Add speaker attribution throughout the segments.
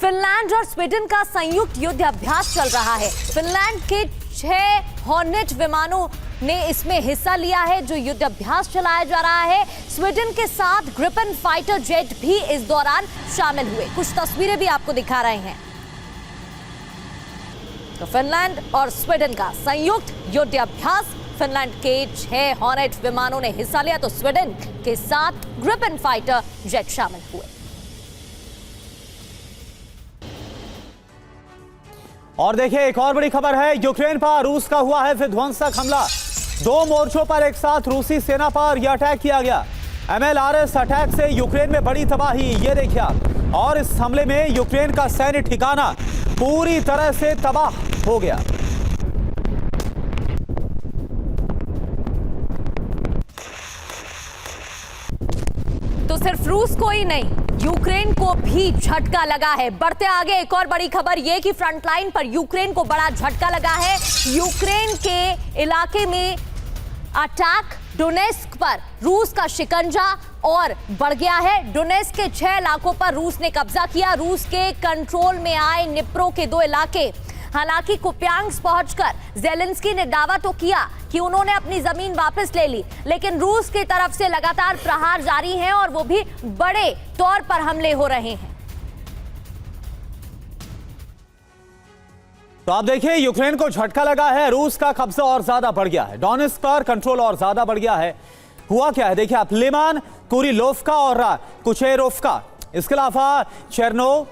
Speaker 1: Finland और Sweden का संयुक्त युद्ध अभ्यास चल रहा है। फिनलैंड के 6 हॉर्नेट विमानों ने इसमें हिस्सा लिया है जो युद्ध अभ्यास चलाया जा रहा है। स्वीडन के साथ ग्रिपेन फाइटर जेट भी इस दौरान शामिल हुए। कुछ तस्वीरें भी आपको दिखा रहे हैं। तो फिनलैंड और स्वीडन का संयुक्त युद्ध अभ्यास, फिनलैंड के 6 हॉर्नेट विमानों ने हिस्सा लिया तो स्वीडन के साथ ग्रिपेन फाइटर जेट शामिल हुए।
Speaker 2: और देखिए एक और बड़ी खबर है, यूक्रेन पर रूस का हुआ है विध्वंसक हमला। 2 मोर्चों पर एक साथ रूसी सेना पर यह अटैक किया गया। MLRS अटैक से यूक्रेन में बड़ी तबाही, ये देखिए आप। और इस हमले में यूक्रेन का सैन्य ठिकाना पूरी तरह से तबाह हो गया।
Speaker 1: तो सिर्फ रूस को ही नहीं, यूक्रेन को भी झटका लगा है। बढ़ते आगे एक और बड़ी खबर यह कि फ्रंटलाइन पर यूक्रेन को बड़ा झटका लगा है। यूक्रेन के इलाके में अटैक, डोनेस्क पर रूस का शिकंजा और बढ़ गया है। डोनेस्क के 6 इलाकों पर रूस ने कब्जा किया। रूस के कंट्रोल में आए निप्रो के 2 इलाके। हालांकि कुप्यांस्क पहुंचकर ज़ेलेंस्की ने दावा तो किया कि उन्होंने अपनी जमीन वापस ले ली, लेकिन रूस की तरफ से लगातार प्रहार जारी हैं और वो भी बड़े तौर पर हमले हो रहे हैं।
Speaker 2: तो आप देखिए यूक्रेन को झटका लगा है, रूस का कब्जा और ज्यादा बढ़ गया है, डोनेस्क पर कंट्रोल और ज्यादा बढ़ गया है। हुआ क्या है देखिए आप, लिमान, कुरिलोव्का और कुचेरोव्का, इसके अलावा चेरनो,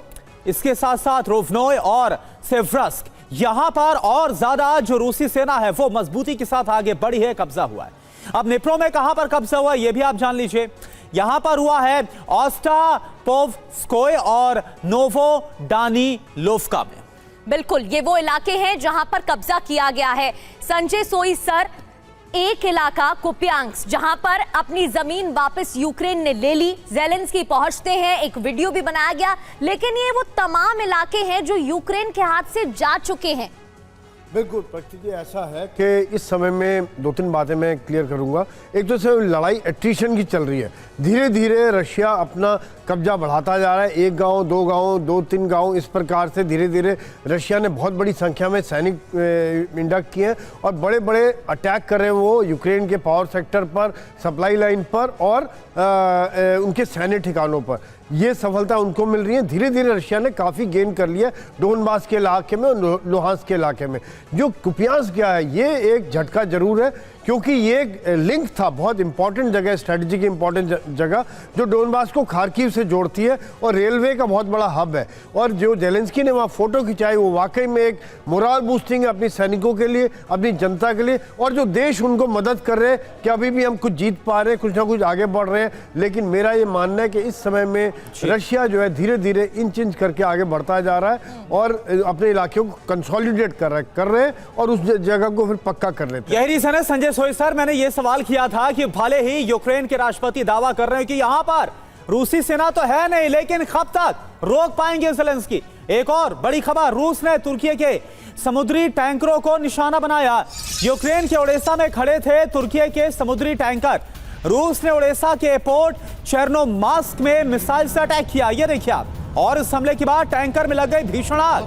Speaker 2: इसके साथ साथ रोवनोय और सेव्रस्क, यहां पर और ज्यादा जो रूसी सेना है वो मजबूती के साथ आगे बढ़ी है, कब्जा हुआ है। अब निप्रो में कहां पर कब्जा हुआ ये भी आप जान लीजिए। यहां पर हुआ है ओस्टापोव्स्कोय और नोवोडानिलोव्का में।
Speaker 1: बिल्कुल, ये वो इलाके हैं जहां पर कब्जा किया गया है। संजय सोई सर, एक इलाका कुप्यांस्क जहां पर अपनी जमीन वापस यूक्रेन ने ले ली, ज़ेलेंस्की पहुंचते हैं, एक वीडियो भी बनाया गया, लेकिन ये वो तमाम इलाके हैं जो यूक्रेन के हाथ से जा चुके हैं।
Speaker 3: बिल्कुल प्रकृति जी, ऐसा है कि इस समय में 2-3 बातें मैं क्लियर करूंगा। एक तो से लड़ाई एट्रिशन की चल रही है, धीरे धीरे रशिया अपना कब्जा बढ़ाता जा रहा है। 1 गांव, 2 गांव, 2-3 गांव, इस प्रकार से धीरे धीरे रशिया ने बहुत बड़ी संख्या में सैनिक इंडक्ट किए हैं और बड़े बड़े अटैक कर रहे हैं वो यूक्रेन के पावर सेक्टर पर, सप्लाई लाइन पर और उनके सैन्य ठिकानों पर। ये सफलता उनको मिल रही है। धीरे धीरे रशिया ने काफ़ी गेन कर लिया डोनबास के इलाके में और लुहांस्क के इलाके में। जो कुपियांस्क गया है ये एक झटका जरूर है, क्योंकि ये लिंक था, बहुत इंपॉर्टेंट जगह, स्ट्रेटेजिक इंपॉर्टेंट जगह जो डोनबास को खार्किव से जोड़ती है और रेलवे का बहुत बड़ा हब है। और जो ज़ेलेंस्की ने वहाँ फोटो खिंचाई वो वाकई में एक मोरल बूस्टिंग है अपनी सैनिकों के लिए, अपनी जनता के लिए, और जो देश उनको मदद कर रहे हैं कि अभी भी हम कुछ जीत पा रहे हैं, कुछ ना कुछ आगे बढ़ रहे हैं। लेकिन मेरा ये मानना है कि इस समय में रशिया जो है धीरे धीरे इंच इंच करके आगे बढ़ता जा रहा है और अपने इलाकों को कंसोलिडेट कर रहे हैं और उस जगह को फिर पक्का कर लेते हैं।
Speaker 2: यही रीजन है संजय सोई सर, मैंने ये सवाल किया था कि भले ही यूक्रेन के राष्ट्रपति दावा कर रहे हैं कि यहां पर रूसी सेना तो है नहीं, लेकिन कब तक रोक पाएंगे ज़ेलेंस्की। एक और बड़ी खबर, रूस ने तुर्की के समुद्री टैंकरों को निशाना बनाया। यूक्रेन के ओडेसा में खड़े थे तुर्की के समुद्री टैंकर। रूस ने ओडेसा के एयरपोर्ट चेर्नोमार्स्क में मिसाइल से अटैक किया, ये देखिए आप। और इस हमले के बाद टैंकर में लग गई भीषण आग।